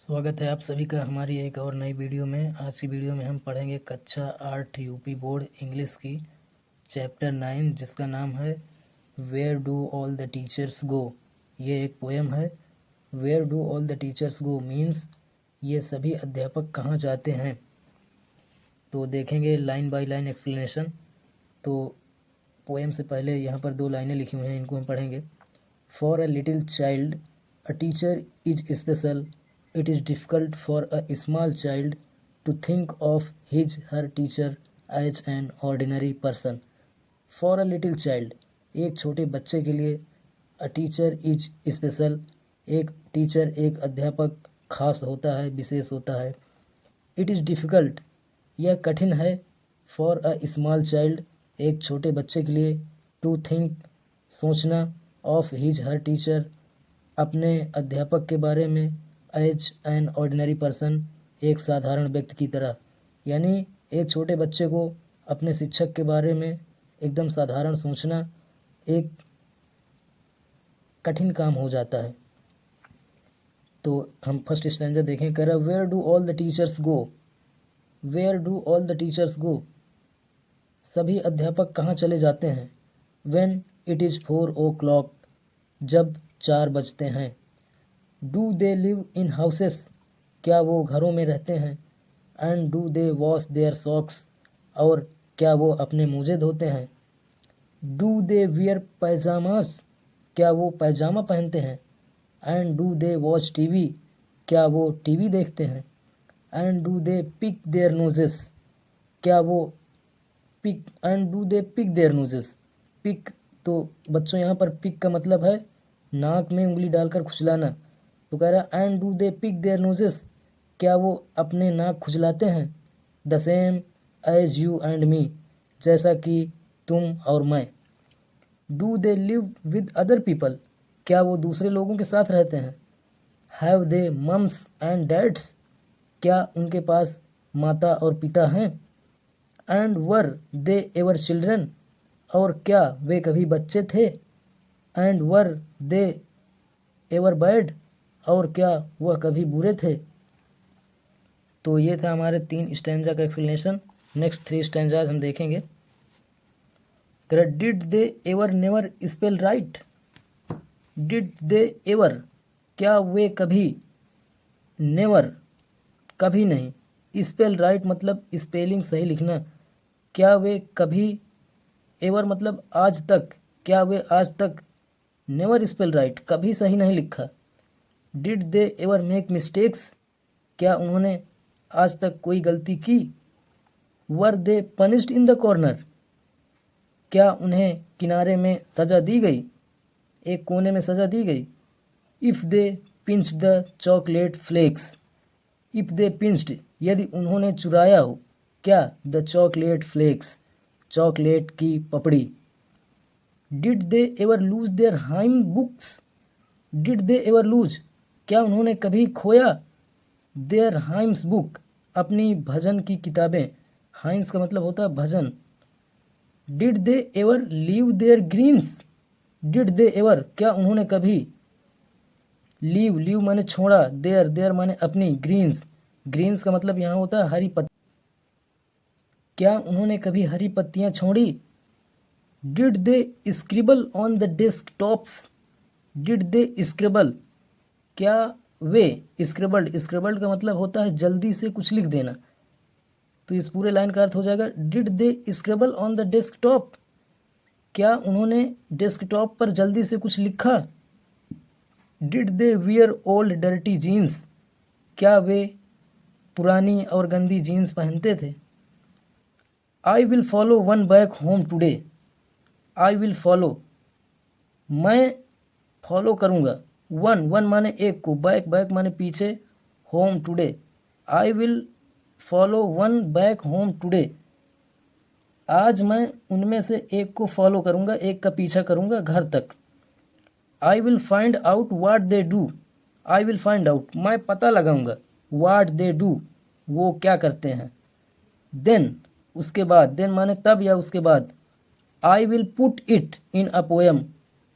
स्वागत है आप सभी का हमारी एक और नई वीडियो में। आज की वीडियो में हम पढ़ेंगे कक्षा 8 यूपी बोर्ड इंग्लिश की चैप्टर 9 जिसका नाम है where do all the teachers go. ये एक पोएम है। Where do all the teachers go means ये सभी अध्यापक कहाँ जाते हैं। तो देखेंगे लाइन बाय लाइन एक्सप्लेनेशन। तो पोएम से पहले यहाँ पर 2 लाइनें लिखी हुई हैं, इनको हम पढ़ेंगे। For a little child a teacher is special. It is difficult for a small child to think of her teacher as an ordinary person. For a little child, एक छोटे बच्चे के लिए a teacher is special. एक teacher एक अध्यापक खास होता है, विशेष होता है। It is difficult, यह कठिन है। For a small child, एक छोटे बच्चे के लिए to think, सोचना of her teacher, अपने अध्यापक के बारे में एज एन ऑर्डिनरी पर्सन, एक साधारण व्यक्ति की तरह। यानी एक छोटे बच्चे को अपने शिक्षक के बारे में एकदम साधारण सोचना एक कठिन काम हो जाता है। तो हम फर्स्ट स्टैंजा देखें। कह रहा where do all the teachers go. Where do all the teachers go, सभी अध्यापक कहाँ चले जाते हैं। व्हेन इट इज़ 4 o'clock, जब 4 बजते हैं। Do they live in houses, क्या वो घरों में रहते हैं। And do they wash their socks, और क्या वो अपने मोजे धोते हैं। डू दे वियर पैजामास, क्या वो पैजामा पहनते हैं। And do they watch TV, क्या वो टीवी देखते हैं। And do they pick their noses, क्या वो pick and do they pick their noses. Pick, तो बच्चों यहाँ पर पिक का मतलब है नाक में उंगली डालकर खुजलाना। तो कह रहा and do they pick their noses, क्या वो अपने नाक खुजलाते हैं। The same as you and me, जैसा कि तुम और मैं। Do they live with other people, क्या वो दूसरे लोगों के साथ रहते हैं। Have they mums and dads, क्या उनके पास माता और पिता हैं। And were they ever children, और क्या वे कभी बच्चे थे। And were they ever bad, और क्या वह कभी बुरे थे। तो ये था हमारे 3 स्टैंजा का एक्सप्लेनेशन। नेक्स्ट 3 स्टैंजाज हम देखेंगे। Did they ever never spell right. Did they ever, क्या वे कभी, नेवर कभी नहीं, स्पेल राइट मतलब स्पेलिंग सही लिखना। क्या वे कभी, एवर मतलब आज तक, क्या वे आज तक, नेवर स्पेल राइट कभी सही नहीं लिखा। Did they ever make mistakes, क्या उन्होंने आज तक कोई गलती की। वर दे पनिश्ड इन द कॉर्नर, क्या उन्हें किनारे में सज़ा दी गई, एक कोने में सज़ा दी गई। If they pinched the chocolate flakes, if they pinched यदि उन्होंने चुराया हो, क्या द चॉकलेट फ्लेक्स चॉकलेट की पपड़ी। Did they ever lose their hymn books, did they ever lose, क्या उन्होंने कभी खोया। देयर हाइम्स बुक, अपनी भजन की किताबें। हाइम्स का मतलब होता है भजन। Did they ever leave their greens, did they ever, क्या उन्होंने कभी, लीव, लीव माने छोड़ा, देयर, देयर माने अपनी, ग्रीन्स, ग्रीन्स का मतलब यहाँ होता है हरी पत्ती, क्या उन्होंने कभी हरी पत्तियाँ छोड़ी। Did they scribble on the desktops, did they scribble, क्या वे, स्क्रिबल्ड, स्क्रिबल्ड का मतलब होता है जल्दी से कुछ लिख देना। तो इस पूरे लाइन का अर्थ हो जाएगा did they scribble on the desktop, क्या उन्होंने डेस्कटॉप पर जल्दी से कुछ लिखा। Did they wear old dirty jeans, क्या वे पुरानी और गंदी जीन्स पहनते थे। I will follow one back home today, I will follow, मैं फॉलो करूँगा। वन, वन माने एक को, बैक, बैक माने पीछे, home today. I will follow one back home today, आज मैं उनमें से एक को फॉलो करूँगा, एक का पीछा करूँगा घर तक। I will find out watt they do, I will find out, मैं पता लगाऊँगा, वाट दे डू, वो क्या करते हैं। देन, उसके बाद, देन माने तब या उसके बाद। I will put it in a poem,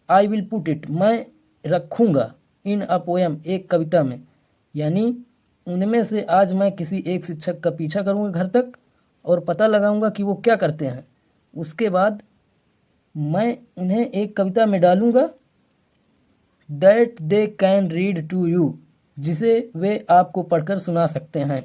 I will put it, मैं रखूँगा, इन अ पोएम एक कविता में। यानी उनमें से आज मैं किसी एक शिक्षक का पीछा करूँगा घर तक और पता लगाऊंगा कि वो क्या करते हैं। उसके बाद मैं उन्हें एक कविता में डालूंगा that they can read to you, जिसे वे आपको पढ़कर सुना सकते हैं।